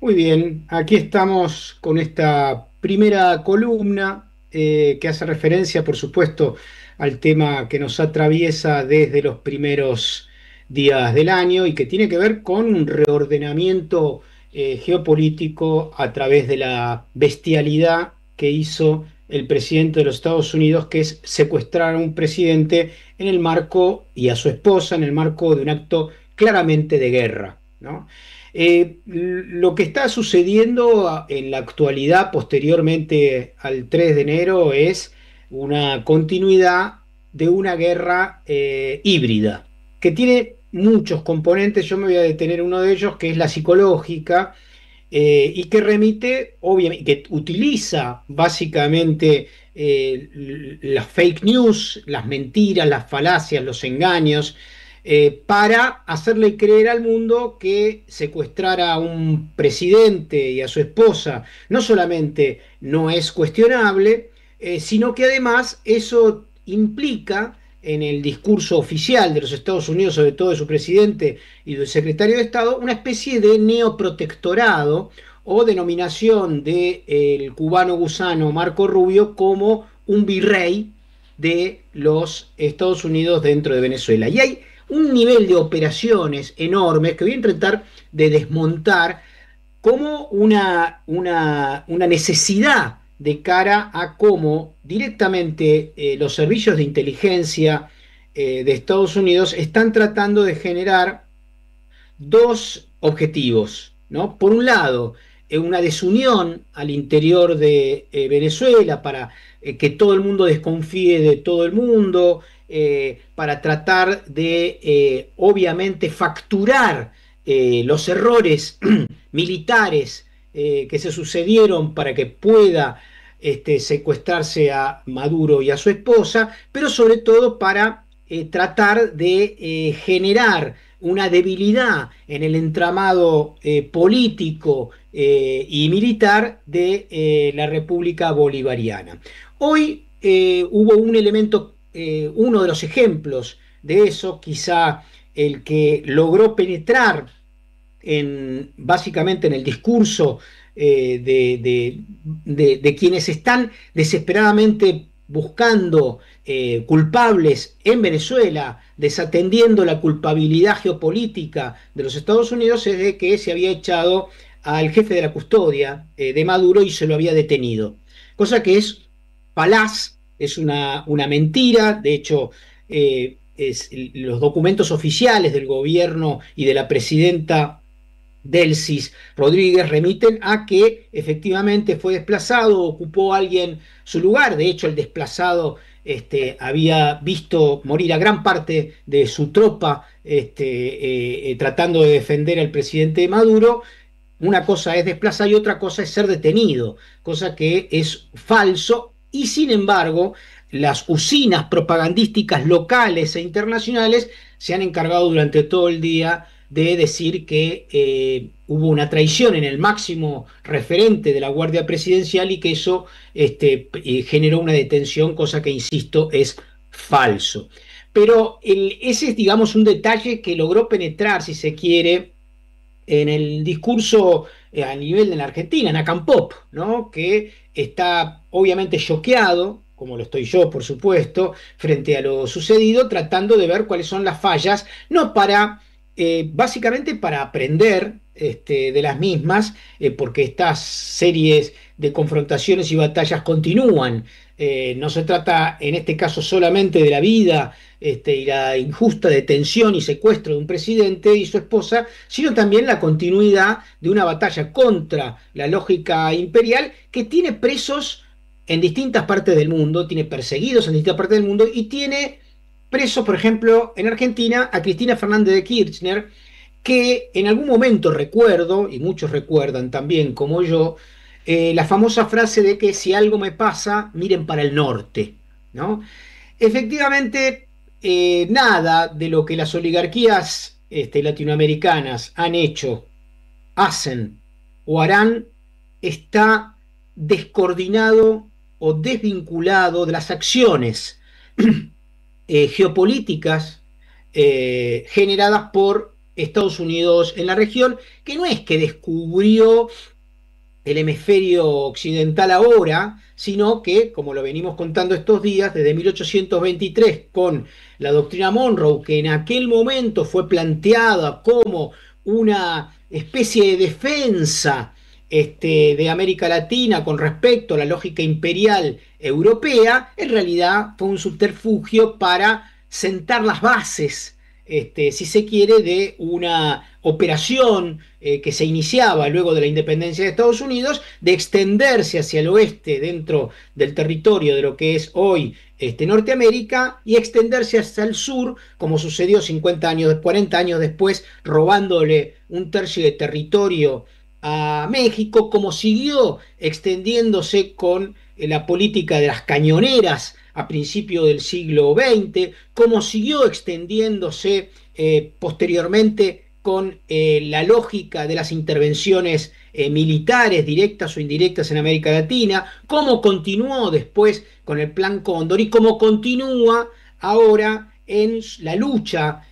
Muy bien, aquí estamos con esta primera columna que hace referencia, por supuesto, al tema que nos atraviesa desde los primeros días del año y que tiene que ver con un reordenamiento geopolítico a través de la bestialidad que hizo el presidente de los Estados Unidos, que es secuestrar a un presidente en el marco y a su esposa en el marco de un acto claramente de guerra, ¿no? Lo que está sucediendo en la actualidad, posteriormente al 3 de enero, es una continuidad de una guerra híbrida, que tiene muchos componentes. Yo me voy a detener en uno de ellos, que es la psicológica, y que remite, obviamente, que utiliza básicamente las fake news, las mentiras, las falacias, los engaños, para hacerle creer al mundo que secuestrar a un presidente y a su esposa no solamente no es cuestionable, sino que además eso implica en el discurso oficial de los Estados Unidos, sobre todo de su presidente y del secretario de Estado, una especie de neoprotectorado o denominación del cubano gusano Marco Rubio como un virrey de los Estados Unidos dentro de Venezuela. Y hay un nivel de operaciones enormes que voy a intentar de desmontar como una necesidad de cara a cómo directamente los servicios de inteligencia de Estados Unidos están tratando de generar dos objetivos, ¿no? Por un lado, una desunión al interior de Venezuela para que todo el mundo desconfíe de todo el mundo, para tratar de, obviamente, facturar los errores militares que se sucedieron para que pueda secuestrarse a Maduro y a su esposa, pero sobre todo para tratar de generar una debilidad en el entramado político y militar de la República Bolivariana. Hoy hubo un elemento, uno de los ejemplos de eso, quizá el que logró penetrar básicamente en el discurso de quienes están desesperadamente buscando culpables en Venezuela, desatendiendo la culpabilidad geopolítica de los Estados Unidos, es de que se había echado al jefe de la custodia de Maduro y se lo había detenido. Cosa que es falaz, es una mentira. De hecho, los documentos oficiales del gobierno y de la presidenta Delsis Rodríguez remiten a que efectivamente fue desplazado, ocupó alguien su lugar. De hecho, el desplazado había visto morir a gran parte de su tropa tratando de defender al presidente Maduro. Una cosa es desplazar y otra cosa es ser detenido, cosa que es falso, y sin embargo las usinas propagandísticas locales e internacionales se han encargado durante todo el día de decir que hubo una traición en el máximo referente de la Guardia Presidencial y que eso generó una detención, cosa que, insisto, es falso. Pero ese es, digamos, un detalle que logró penetrar, si se quiere, en el discurso a nivel de la Argentina, en Acampop, ¿no? Que está obviamente choqueado, como lo estoy yo, por supuesto, frente a lo sucedido, tratando de ver cuáles son las fallas, no para, básicamente para aprender de las mismas, porque estas series de confrontaciones y batallas continúan. No se trata en este caso solamente de la vida y la injusta detención y secuestro de un presidente y su esposa, sino también la continuidad de una batalla contra la lógica imperial que tiene presos en distintas partes del mundo, tiene perseguidos en distintas partes del mundo y tiene presos, por ejemplo, en Argentina, a Cristina Fernández de Kirchner, que en algún momento recuerdo, y muchos recuerdan también como yo, la famosa frase de que si algo me pasa, miren para el norte, ¿no? Efectivamente, nada de lo que las oligarquías latinoamericanas han hecho, hacen o harán está descoordinado o desvinculado de las acciones geopolíticas generadas por Estados Unidos en la región, que no es que descubrió el hemisferio occidental ahora, sino que, como lo venimos contando estos días, desde 1823, con la doctrina Monroe, que en aquel momento fue planteada como una especie de defensa de América Latina con respecto a la lógica imperial europea, en realidad fue un subterfugio para sentar las bases, si se quiere, de una operación que se iniciaba luego de la independencia de Estados Unidos, de extenderse hacia el oeste dentro del territorio de lo que es hoy Norteamérica y extenderse hacia el sur, como sucedió 50 años, 40 años después, robándole un tercio de territorio a México, como siguió extendiéndose con la política de las cañoneras a principios del siglo XX, como siguió extendiéndose posteriormente con la lógica de las intervenciones militares directas o indirectas en América Latina, cómo continuó después con el Plan Cóndor y cómo continúa ahora en la lucha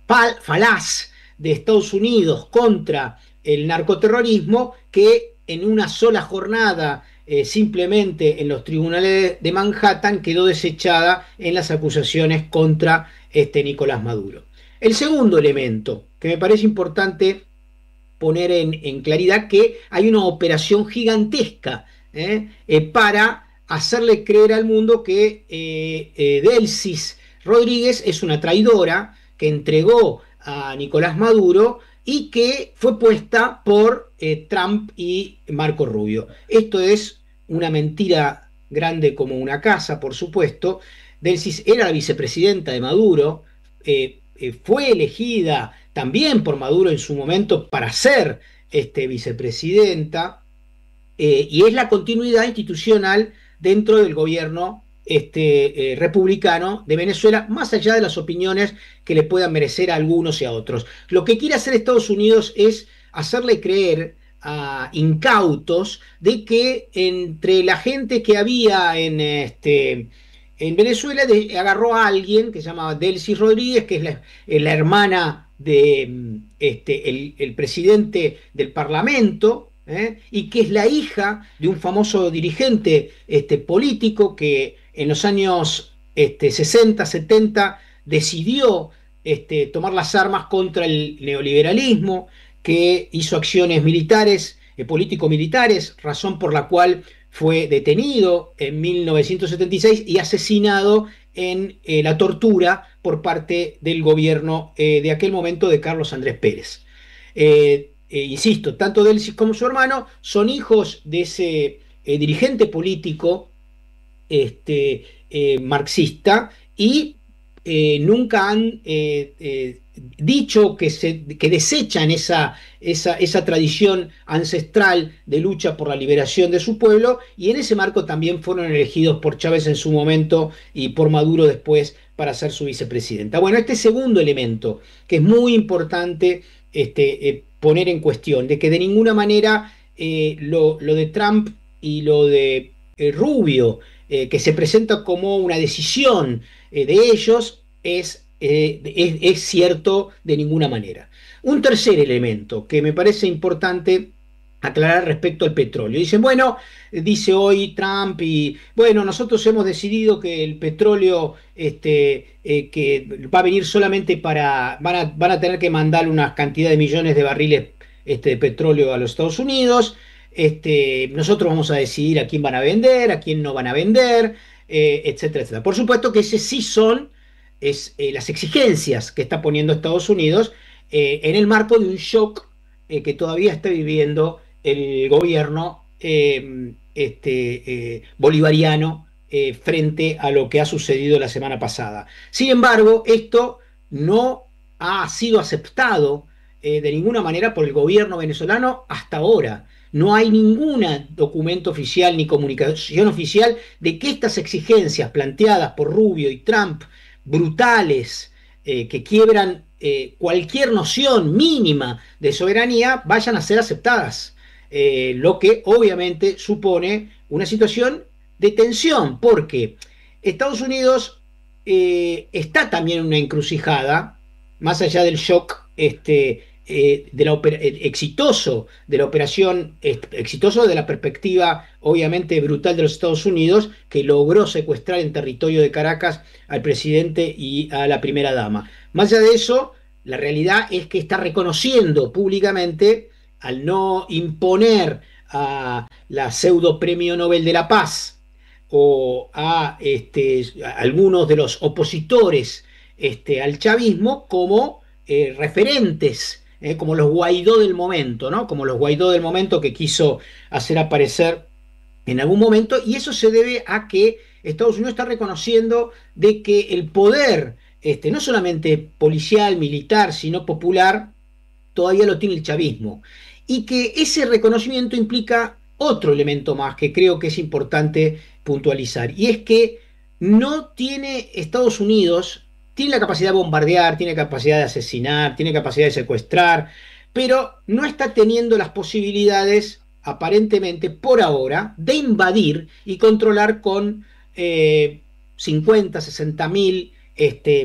falaz de Estados Unidos contra el narcoterrorismo, que en una sola jornada simplemente en los tribunales de Manhattan quedó desechada en las acusaciones contra Nicolás Maduro. El segundo elemento que me parece importante poner en claridad, que hay una operación gigantesca para hacerle creer al mundo que Delcy Rodríguez es una traidora que entregó a Nicolás Maduro y que fue puesta por Trump y Marco Rubio. Esto es una mentira grande como una casa, por supuesto. Delcy era la vicepresidenta de Maduro, fue elegida también por Maduro en su momento para ser vicepresidenta, y es la continuidad institucional dentro del gobierno republicano de Venezuela, más allá de las opiniones que le puedan merecer a algunos y a otros. Lo que quiere hacer Estados Unidos es hacerle creer a incautos de que entre la gente que había en Venezuela agarró a alguien que se llamaba Delcy Rodríguez, que es la hermana de el presidente del Parlamento, y que es la hija de un famoso dirigente político que en los años 60, 70 decidió tomar las armas contra el neoliberalismo, que hizo acciones militares, político-militares, razón por la cual fue detenido en 1976 y asesinado en la tortura por parte del gobierno de aquel momento de Carlos Andrés Pérez. Insisto, tanto Delcy como su hermano son hijos de ese dirigente político marxista, y nunca han dicho que desechan esa tradición ancestral de lucha por la liberación de su pueblo, y en ese marco también fueron elegidos por Chávez en su momento y por Maduro después para ser su vicepresidenta. Bueno, este segundo elemento, que es muy importante poner en cuestión, de que de ninguna manera lo de Trump y lo de Rubio, que se presenta como una decisión de ellos, es cierto de ninguna manera. Un tercer elemento que me parece importante aclarar respecto al petróleo. Dicen, bueno, dice hoy Trump, y bueno, nosotros hemos decidido que el petróleo que va a venir solamente van a tener que mandar una cantidad de millones de barriles de petróleo a los Estados Unidos. Nosotros vamos a decidir a quién van a vender, a quién no van a vender, etcétera, etcétera. Por supuesto que ese sí son las exigencias que está poniendo Estados Unidos en el marco de un shock que todavía está viviendo el gobierno bolivariano frente a lo que ha sucedido la semana pasada. Sin embargo, esto no ha sido aceptado de ninguna manera por el gobierno venezolano hasta ahora. No hay ningún documento oficial ni comunicación oficial de que estas exigencias planteadas por Rubio y Trump, brutales, que quiebran cualquier noción mínima de soberanía, vayan a ser aceptadas. Lo que obviamente supone una situación de tensión, porque Estados Unidos está también en una encrucijada más allá del shock exitoso de la operación, exitoso de la perspectiva obviamente brutal de los Estados Unidos, que logró secuestrar en territorio de Caracas al presidente y a la primera dama. Más allá de eso, la realidad es que está reconociendo públicamente, al no imponer a la pseudo premio Nobel de la Paz o a algunos de los opositores al chavismo como referentes, como los Guaidó del momento, ¿no? Como los Guaidó del momento que quiso hacer aparecer en algún momento, y eso se debe a que Estados Unidos está reconociendo de que el poder, no solamente policial, militar, sino popular, todavía lo tiene el chavismo. Y que ese reconocimiento implica otro elemento más que creo que es importante puntualizar, y es que no tiene Estados Unidos, tiene la capacidad de bombardear, tiene capacidad de asesinar, tiene capacidad de secuestrar, pero no está teniendo las posibilidades, aparentemente por ahora, de invadir y controlar con 50, 60 mil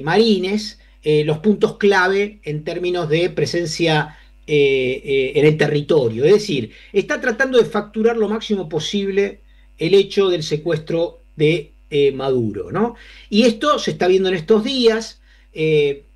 marines los puntos clave en términos de presencia en el territorio. Es decir, está tratando de facturar lo máximo posible el hecho del secuestro de Maduro, ¿no? Y esto se está viendo en estos días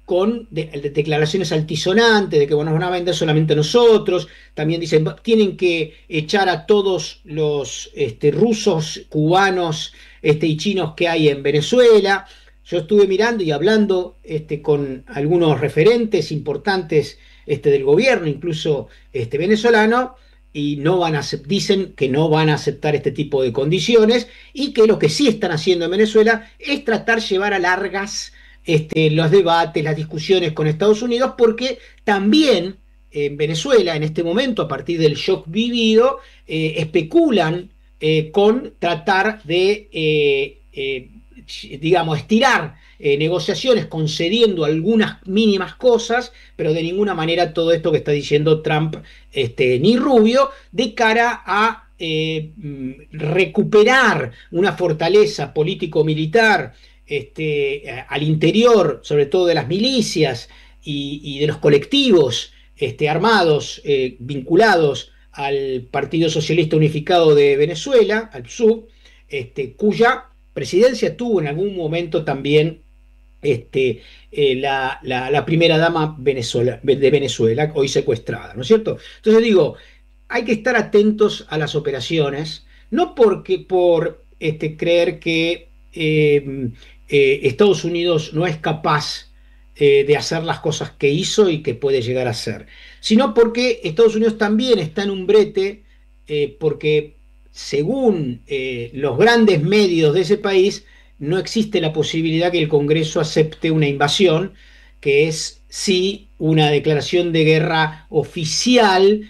con declaraciones altisonantes de que bueno, nos van a vender solamente a nosotros. También dicen, tienen que echar a todos los rusos, cubanos y chinos que hay en Venezuela. Yo estuve mirando y hablando con algunos referentes importantes del gobierno, incluso venezolano, y no van a, dicen que no van a aceptar este tipo de condiciones, y que lo que sí están haciendo en Venezuela es tratar de llevar a largas los debates, las discusiones con Estados Unidos, porque también en Venezuela, en este momento, a partir del shock vivido, especulan con tratar de digamos, estirar negociaciones concediendo algunas mínimas cosas, pero de ninguna manera todo esto que está diciendo Trump ni Rubio, de cara a recuperar una fortaleza político-militar al interior, sobre todo de las milicias y de los colectivos armados vinculados al Partido Socialista Unificado de Venezuela, al PSUV, cuya presidencia tuvo en algún momento también la primera dama de Venezuela, hoy secuestrada, ¿no es cierto? Entonces digo, hay que estar atentos a las operaciones, no porque por creer que Estados Unidos no es capaz de hacer las cosas que hizo y que puede llegar a hacer, sino porque Estados Unidos también está en un brete, porque según los grandes medios de ese país, no existe la posibilidad que el Congreso acepte una invasión, que es sí una declaración de guerra oficial,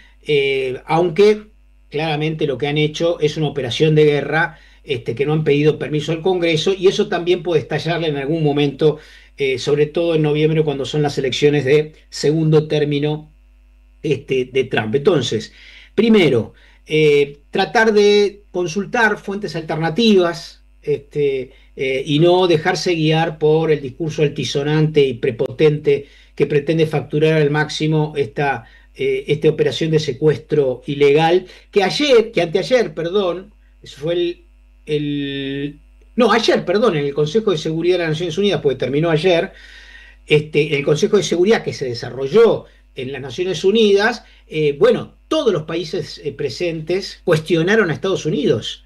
aunque claramente lo que han hecho es una operación de guerra, que no han pedido permiso al Congreso, y eso también puede estallarle en algún momento, sobre todo en noviembre, cuando son las elecciones de segundo término de Trump. Entonces, primero, tratar de consultar fuentes alternativas, y no dejarse guiar por el discurso altisonante y prepotente que pretende facturar al máximo esta operación de secuestro ilegal, que anteayer, perdón, fue no, ayer, perdón, en el Consejo de Seguridad de las Naciones Unidas, porque terminó ayer, el Consejo de Seguridad que se desarrolló en las Naciones Unidas, bueno, todos los países presentes cuestionaron a Estados Unidos,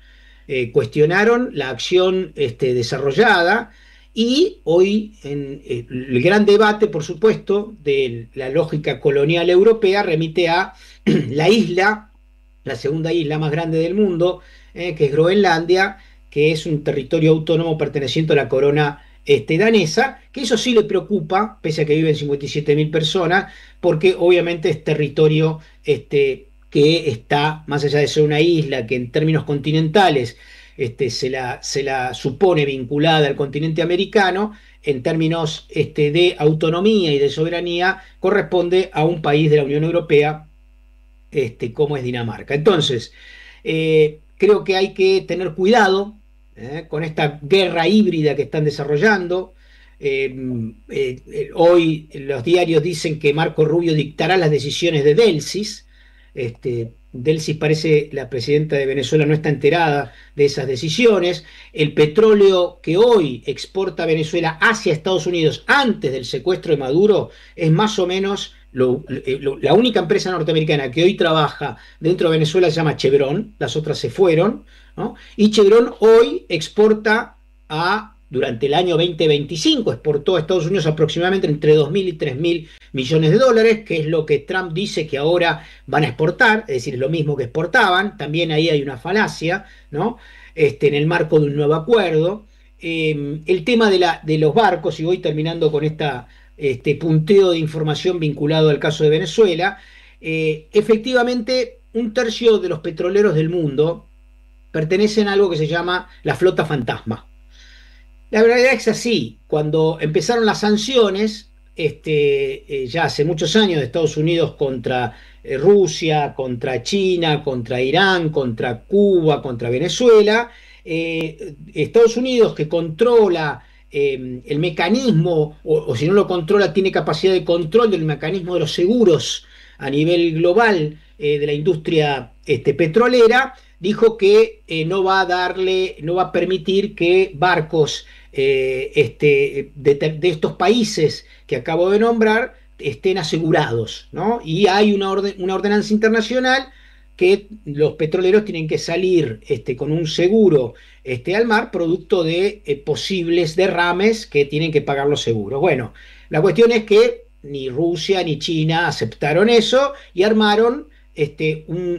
cuestionaron la acción desarrollada, y hoy el gran debate, por supuesto, de la lógica colonial europea remite a la isla, la segunda isla más grande del mundo, que es Groenlandia, que es un territorio autónomo perteneciente a la corona danesa, que eso sí le preocupa, pese a que viven 57.000 personas, porque obviamente es territorio que está, más allá de ser una isla que en términos continentales se la supone vinculada al continente americano, en términos de autonomía y de soberanía, corresponde a un país de la Unión Europea, como es Dinamarca. Entonces, creo que hay que tener cuidado con esta guerra híbrida que están desarrollando. Hoy los diarios dicen que Marco Rubio dictará las decisiones de Delsis. Delsis parece, la presidenta de Venezuela no está enterada de esas decisiones. El petróleo que hoy exporta Venezuela hacia Estados Unidos antes del secuestro de Maduro es más o menos la única empresa norteamericana que hoy trabaja dentro de Venezuela se llama Chevron, las otras se fueron, ¿no? Y Chevron hoy exporta durante el año 2025, exportó a Estados Unidos aproximadamente entre 2.000 y 3.000 millones de dólares, que es lo que Trump dice que ahora van a exportar, es decir, es lo mismo que exportaban. También ahí hay una falacia, ¿no? En el marco de un nuevo acuerdo. El tema de los barcos, y voy terminando con este punteo de información vinculado al caso de Venezuela. Efectivamente, un tercio de los petroleros del mundo pertenecen a algo que se llama la flota fantasma. La verdad es así, cuando empezaron las sanciones, ya hace muchos años de Estados Unidos contra Rusia, contra China, contra Irán, contra Cuba, contra Venezuela, Estados Unidos que controla el mecanismo, o si no lo controla, tiene capacidad de control del mecanismo de los seguros a nivel global de la industria petrolera, dijo que no va a permitir que barcos de estos países que acabo de nombrar estén asegurados, ¿no? Y hay una ordenanza internacional que los petroleros tienen que salir con un seguro al mar, producto de posibles derrames que tienen que pagar los seguros. Bueno, la cuestión es que ni Rusia ni China aceptaron eso y armaron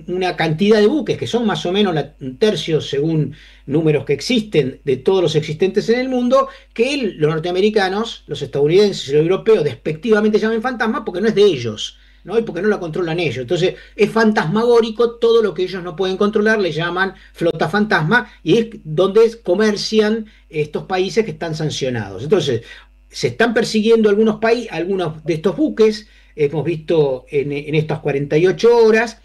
una cantidad de buques, que son más o menos un tercio, según números que existen, de todos los existentes en el mundo, que los norteamericanos, los estadounidenses y los europeos despectivamente llaman fantasma porque no es de ellos, ¿no? Y porque no la controlan ellos. Entonces es fantasmagórico, todo lo que ellos no pueden controlar le llaman flota fantasma, y es donde comercian estos países que están sancionados. Entonces, se están persiguiendo algunos de estos buques, hemos visto en estas 48 horas.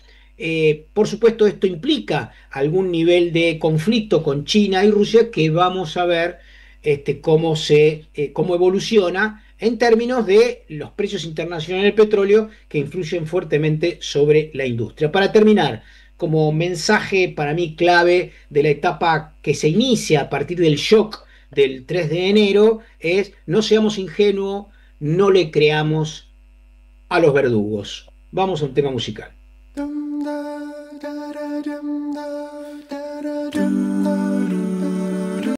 Por supuesto, esto implica algún nivel de conflicto con China y Rusia que vamos a ver cómo evoluciona en términos de los precios internacionales del petróleo que influyen fuertemente sobre la industria. Para terminar, como mensaje para mí clave de la etapa que se inicia a partir del shock del 3 de enero es: no seamos ingenuos, no le creamos a los verdugos. Vamos a un tema musical.